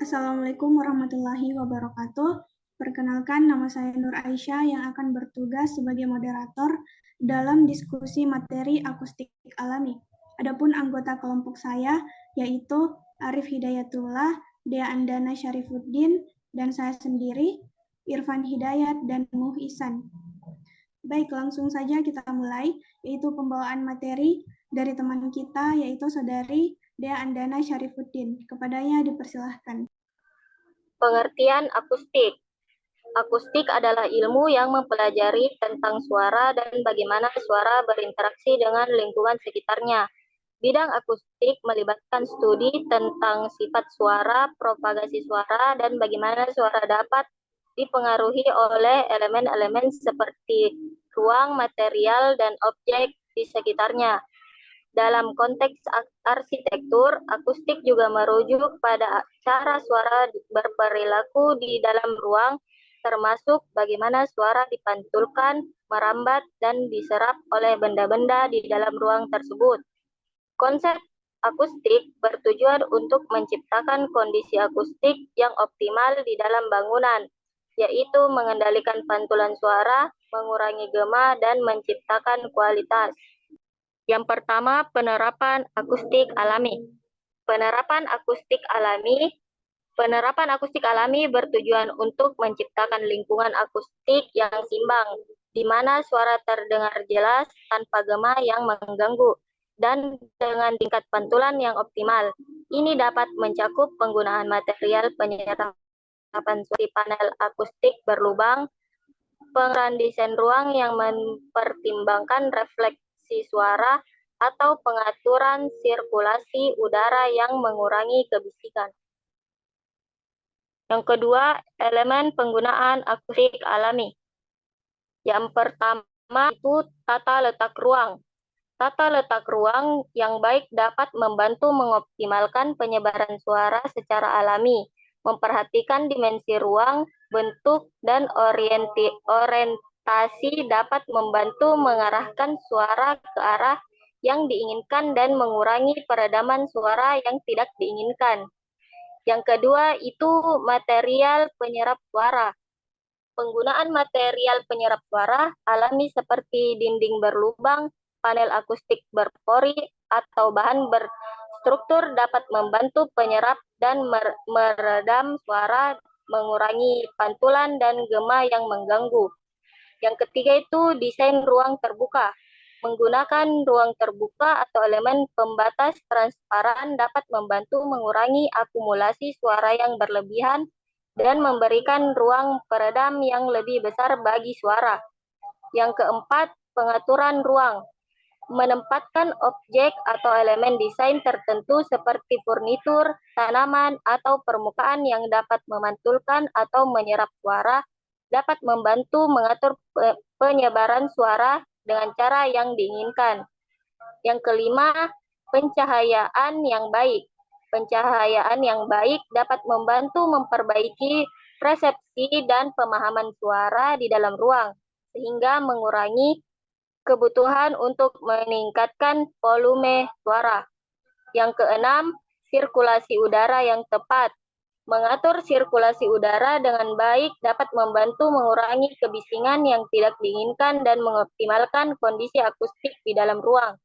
Assalamualaikum warahmatullahi wabarakatuh. Perkenalkan, nama saya Nur Aisyah yang akan bertugas sebagai moderator dalam diskusi materi akustik alami. Adapun anggota kelompok saya yaitu Arif Hidayatullah, Dea Andana Syarifuddin, dan saya sendiri, Irfan Hidayat dan Nuh Ihsan. Baik, langsung saja kita mulai, yaitu pembawaan materi dari teman kita, yaitu Saudari Dea Andana Syarifuddin. Kepadanya dipersilahkan. Pengertian akustik. Akustik adalah ilmu yang mempelajari tentang suara dan bagaimana suara berinteraksi dengan lingkungan sekitarnya. Bidang akustik melibatkan studi tentang sifat suara, propagasi suara, dan bagaimana suara dapat dipengaruhi oleh elemen-elemen seperti ruang, material, dan objek di sekitarnya. Dalam konteks arsitektur, akustik juga merujuk pada cara suara berperilaku di dalam ruang, termasuk bagaimana suara dipantulkan, merambat, dan diserap oleh benda-benda di dalam ruang tersebut. Konsep akustik bertujuan untuk menciptakan kondisi akustik yang optimal di dalam bangunan, yaitu mengendalikan pantulan suara, mengurangi gema, dan menciptakan kualitas. Yang pertama, penerapan akustik alami. Penerapan akustik alami bertujuan untuk menciptakan lingkungan akustik yang seimbang, di mana suara terdengar jelas tanpa gema yang mengganggu, dan dengan tingkat pantulan yang optimal. Ini dapat mencakup penggunaan material penyerapan suara di panel akustik berlubang, pengerahan desain ruang yang mempertimbangkan refleksi suara, atau pengaturan sirkulasi udara yang mengurangi kebisikan. Yang kedua, elemen penggunaan akustik alami. Yang pertama itu tata letak ruang. Tata letak ruang yang baik dapat membantu mengoptimalkan penyebaran suara secara alami, memperhatikan dimensi ruang, bentuk, dan orientasi dapat membantu mengarahkan suara ke arah yang diinginkan dan mengurangi peredaman suara yang tidak diinginkan. Yang kedua itu material penyerap suara. Penggunaan material penyerap suara alami seperti dinding berlubang, panel akustik berpori, atau bahan berstruktur dapat membantu penyerap dan meredam suara, mengurangi pantulan dan gema yang mengganggu. Yang ketiga itu desain ruang terbuka. Menggunakan ruang terbuka atau elemen pembatas transparan dapat membantu mengurangi akumulasi suara yang berlebihan dan memberikan ruang peredam yang lebih besar bagi suara. Yang keempat, pengaturan ruang. Menempatkan objek atau elemen desain tertentu seperti furnitur, tanaman, atau permukaan yang dapat memantulkan atau menyerap suara dapat membantu mengatur penyebaran suara dengan cara yang diinginkan. Yang kelima, pencahayaan yang baik. Pencahayaan yang baik dapat membantu memperbaiki persepsi dan pemahaman suara di dalam ruang, sehingga mengurangi kebutuhan untuk meningkatkan volume suara. Yang keenam, sirkulasi udara yang tepat. Mengatur sirkulasi udara dengan baik dapat membantu mengurangi kebisingan yang tidak diinginkan dan mengoptimalkan kondisi akustik di dalam ruang.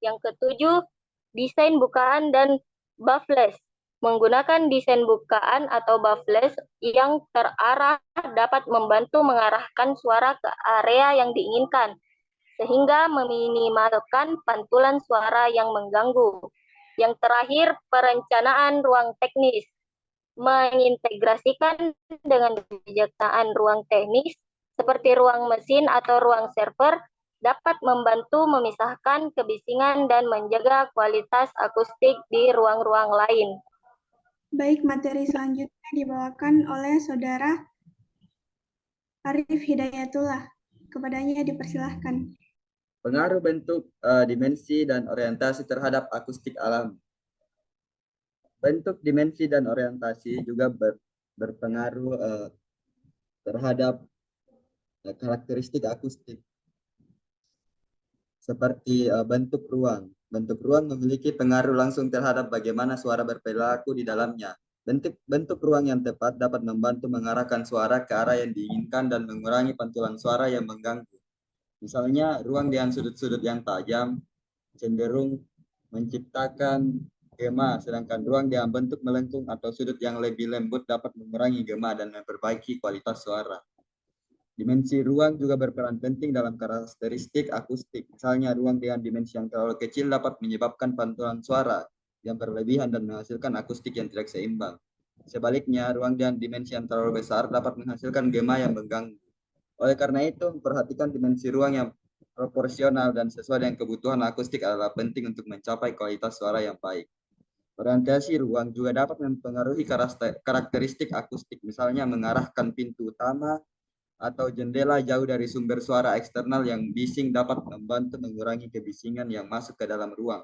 Yang ketujuh, desain bukaan dan baffles. Menggunakan desain bukaan atau baffles yang terarah dapat membantu mengarahkan suara ke area yang diinginkan, sehingga meminimalkan pantulan suara yang mengganggu. Yang terakhir, perencanaan ruang teknis. Mengintegrasikan dengan kebijaksanaan ruang teknis seperti ruang mesin atau ruang server dapat membantu memisahkan kebisingan dan menjaga kualitas akustik di ruang-ruang lain. Baik, materi selanjutnya dibawakan oleh Saudara Arif Hidayatullah. Kepadanya dipersilahkan. Pengaruh bentuk, dimensi, dan orientasi terhadap akustik alam. Bentuk, dimensi, dan orientasi juga berpengaruh terhadap karakteristik akustik. Seperti bentuk ruang. Bentuk ruang memiliki pengaruh langsung terhadap bagaimana suara berperilaku di dalamnya. Bentuk ruang yang tepat dapat membantu mengarahkan suara ke arah yang diinginkan dan mengurangi pantulan suara yang mengganggu. Misalnya, ruang dengan sudut-sudut yang tajam cenderung menciptakan gema, sedangkan ruang dengan bentuk melengkung atau sudut yang lebih lembut dapat mengurangi gema dan memperbaiki kualitas suara. Dimensi ruang juga berperan penting dalam karakteristik akustik. Misalnya, ruang dengan dimensi yang terlalu kecil dapat menyebabkan pantulan suara yang berlebihan dan menghasilkan akustik yang tidak seimbang. Sebaliknya, ruang dengan dimensi yang terlalu besar dapat menghasilkan gema yang mengganggu. Oleh karena itu, memperhatikan dimensi ruang yang proporsional dan sesuai dengan kebutuhan akustik adalah penting untuk mencapai kualitas suara yang baik. Orientasi ruang juga dapat mempengaruhi karakteristik akustik, misalnya mengarahkan pintu utama atau jendela jauh dari sumber suara eksternal yang bising dapat membantu mengurangi kebisingan yang masuk ke dalam ruang.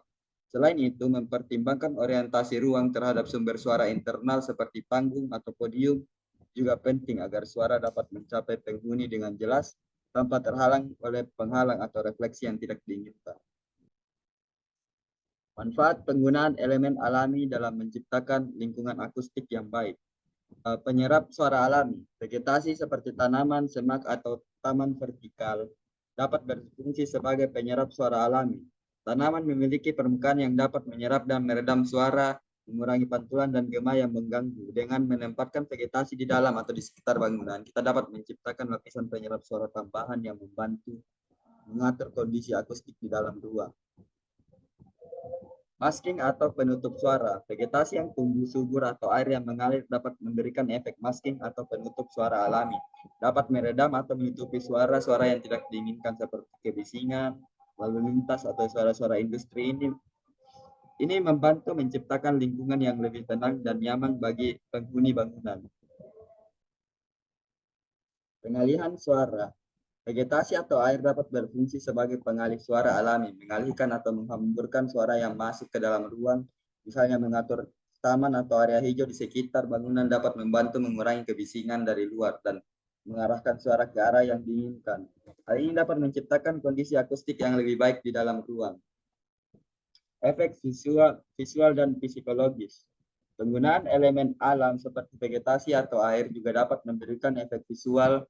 Selain itu, mempertimbangkan orientasi ruang terhadap sumber suara internal seperti panggung atau podium juga penting agar suara dapat mencapai penghuni dengan jelas tanpa terhalang oleh penghalang atau refleksi yang tidak diinginkan. Manfaat penggunaan elemen alami dalam menciptakan lingkungan akustik yang baik. Penyerap suara alami, vegetasi seperti tanaman, semak, atau taman vertikal dapat berfungsi sebagai penyerap suara alami. Tanaman memiliki permukaan yang dapat menyerap dan meredam suara, mengurangi pantulan dan gema yang mengganggu. Dengan menempatkan vegetasi di dalam atau di sekitar bangunan, kita dapat menciptakan lapisan penyerap suara tambahan yang membantu mengatur kondisi akustik di dalam ruang. Masking atau penutup suara. Vegetasi yang tumbuh subur atau air yang mengalir dapat memberikan efek masking atau penutup suara alami. Dapat meredam atau menutupi suara-suara yang tidak diinginkan seperti kebisingan, lalu lintas atau suara-suara industri ini. Ini membantu menciptakan lingkungan yang lebih tenang dan nyaman bagi penghuni bangunan. Pengalihan suara. Vegetasi atau air dapat berfungsi sebagai pengalih suara alami, mengalihkan atau menghamburkan suara yang masuk ke dalam ruang, misalnya mengatur taman atau area hijau di sekitar bangunan dapat membantu mengurangi kebisingan dari luar dan mengarahkan suara ke arah yang diinginkan. Hal ini dapat menciptakan kondisi akustik yang lebih baik di dalam ruang. Efek visual dan psikologis. Penggunaan elemen alam seperti vegetasi atau air juga dapat memberikan efek visual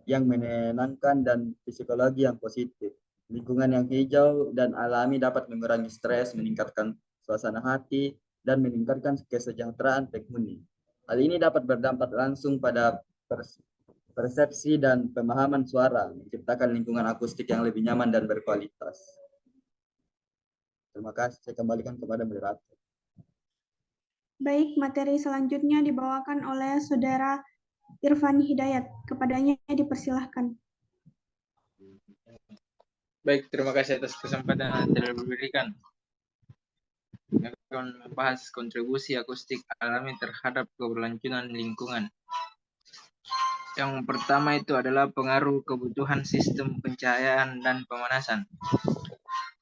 yang menenangkan dan psikologi yang positif. Lingkungan yang hijau dan alami dapat mengurangi stres, meningkatkan suasana hati, dan meningkatkan kesejahteraan penghuni. Hal ini dapat berdampak langsung pada persepsi dan pemahaman suara, menciptakan lingkungan akustik yang lebih nyaman dan berkualitas. Terima kasih, saya kembalikan kepada moderator. Baik, materi selanjutnya dibawakan oleh Saudara Irfan Hidayat. Kepadanya dipersilahkan. Baik, terima kasih atas kesempatan yang telah diberikan. Kami akan membahas kontribusi akustik alami terhadap keberlanjutan lingkungan. Yang pertama itu adalah pengaruh kebutuhan sistem pencahayaan dan pemanasan.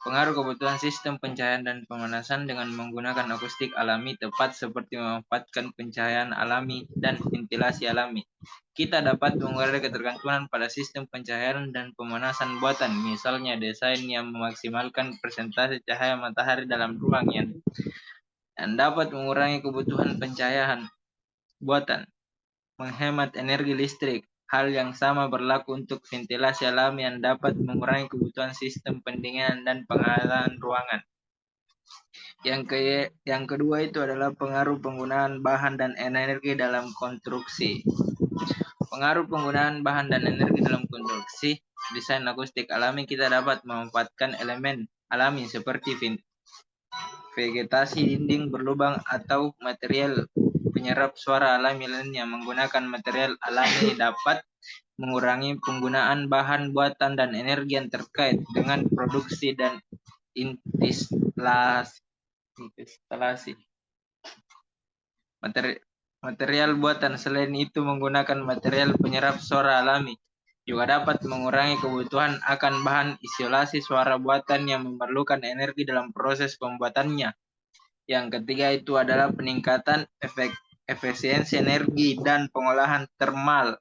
Pengaruh kebutuhan sistem pencahayaan dan pemanasan dengan menggunakan akustik alami tepat seperti memanfaatkan pencahayaan alami dan ventilasi alami. Kita dapat mengurangi ketergantungan pada sistem pencahayaan dan pemanasan buatan, misalnya desain yang memaksimalkan persentase cahaya matahari dalam ruang yang dapat mengurangi kebutuhan pencahayaan buatan, menghemat energi listrik. Hal yang sama berlaku untuk ventilasi alami yang dapat mengurangi kebutuhan sistem pendinginan dan penghalang ruangan. Yang kedua itu adalah pengaruh penggunaan bahan dan energi dalam konstruksi. Pengaruh penggunaan bahan dan energi dalam konstruksi desain akustik alami, kita dapat memanfaatkan elemen alami seperti vegetasi dinding berlubang atau material penyerap suara alami lainnya. Menggunakan material alami dapat mengurangi penggunaan bahan buatan dan energi yang terkait dengan produksi dan instalasi. Material buatan selain itu menggunakan material penyerap suara alami juga dapat mengurangi kebutuhan akan bahan isolasi suara buatan yang memerlukan energi dalam proses pembuatannya. Yang ketiga itu adalah peningkatan efisiensi energi dan pengolahan termal.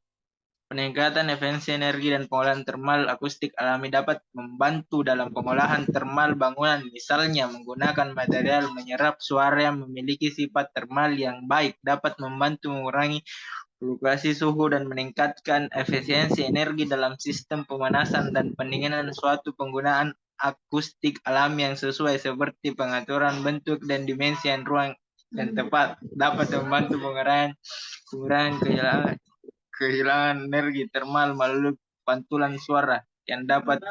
Peningkatan efisiensi energi dan pengolahan termal akustik alami dapat membantu dalam pengolahan termal bangunan, misalnya menggunakan material menyerap suara yang memiliki sifat termal yang baik, dapat membantu mengurangi fluktuasi suhu dan meningkatkan efisiensi energi dalam sistem pemanasan dan pendinginan. Suatu penggunaan akustik alami yang sesuai seperti pengaturan bentuk dan dimensi ruang yang tepat dapat membantu pengurangan kehilangan energi termal melalui pantulan suara yang dapat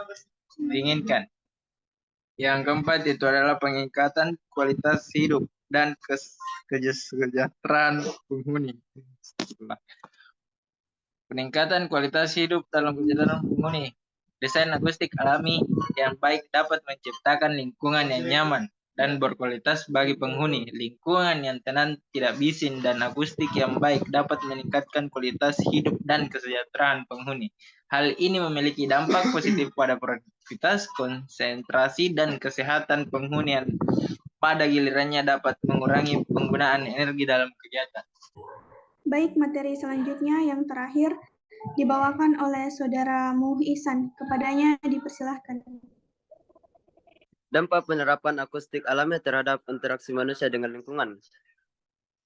diinginkan. Yang keempat itu adalah peningkatan kualitas hidup dan kesejahteraan penghuni. Peningkatan kualitas hidup dalam kesejahteraan penghuni. Desain akustik alami yang baik dapat menciptakan lingkungan yang nyaman dan berkualitas bagi penghuni. Lingkungan yang tenang, tidak bising, dan akustik yang baik dapat meningkatkan kualitas hidup dan kesejahteraan penghuni. Hal ini memiliki dampak positif pada produktivitas, konsentrasi, dan kesehatan penghuni yang pada gilirannya dapat mengurangi penggunaan energi dalam kegiatan. Baik, materi selanjutnya yang terakhir dibawakan oleh Saudara Muh Ihsan. Kepadanya dipersilahkan. Dampak penerapan akustik alami terhadap interaksi manusia dengan lingkungan.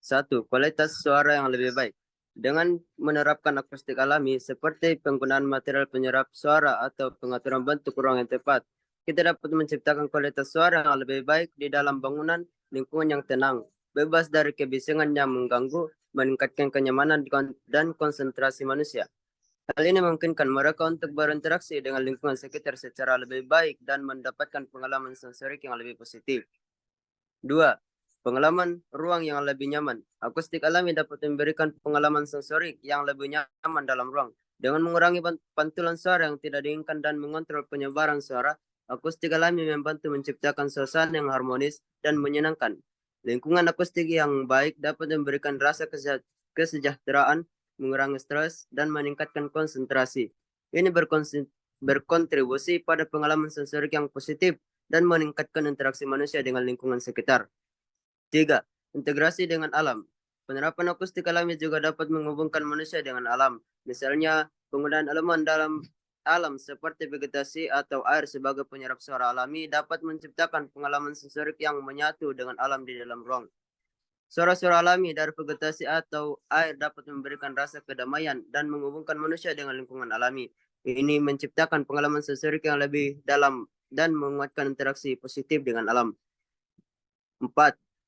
1. Kualitas suara yang lebih baik. Dengan menerapkan akustik alami seperti penggunaan material penyerap suara atau pengaturan bentuk ruang yang tepat, kita dapat menciptakan kualitas suara yang lebih baik di dalam bangunan lingkungan yang tenang, bebas dari kebisingan yang mengganggu, meningkatkan kenyamanan dan konsentrasi manusia. Hal ini memungkinkan mereka untuk berinteraksi dengan lingkungan sekitar secara lebih baik dan mendapatkan pengalaman sensorik yang lebih positif. 2. Pengalaman ruang yang lebih nyaman. Akustik alami dapat memberikan pengalaman sensorik yang lebih nyaman dalam ruang. Dengan mengurangi pantulan suara yang tidak diinginkan dan mengontrol penyebaran suara, akustik alami membantu menciptakan suasana yang harmonis dan menyenangkan. Lingkungan akustik yang baik dapat memberikan rasa kesejahteraan, mengurangi stres, dan meningkatkan konsentrasi. Ini berkontribusi pada pengalaman sensorik yang positif dan meningkatkan interaksi manusia dengan lingkungan sekitar. 3. Integrasi dengan alam. Penerapan akustik alami juga dapat menghubungkan manusia dengan alam. Misalnya, penggunaan elemen dalam alam seperti vegetasi atau air sebagai penyerap suara alami dapat menciptakan pengalaman sensorik yang menyatu dengan alam di dalam ruang. Suara-suara alami dari vegetasi atau air dapat memberikan rasa kedamaian dan menghubungkan manusia dengan lingkungan alami. Ini menciptakan pengalaman sensorik yang lebih dalam dan menguatkan interaksi positif dengan alam. 4.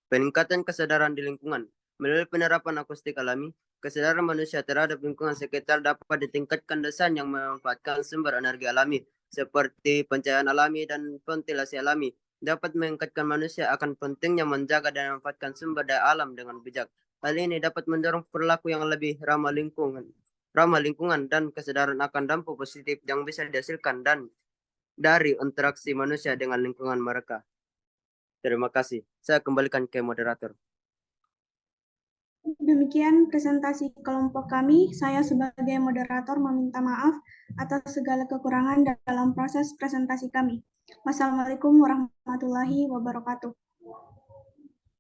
Peningkatan kesadaran di lingkungan. Melalui penerapan akustik alami, kesadaran manusia terhadap lingkungan sekitar dapat ditingkatkan desain yang memanfaatkan sumber energi alami, seperti pencahayaan alami dan ventilasi alami, dapat meningkatkan manusia akan pentingnya menjaga dan memanfaatkan sumber daya alam dengan bijak. Hal ini dapat mendorong perilaku yang lebih ramah lingkungan dan kesadaran akan dampak positif yang bisa dihasilkan dan dari interaksi manusia dengan lingkungan mereka. Terima kasih. Saya kembalikan ke moderator. Demikian presentasi kelompok kami. Saya sebagai moderator meminta maaf atas segala kekurangan dalam proses presentasi kami. Wassalamualaikum warahmatullahi wabarakatuh.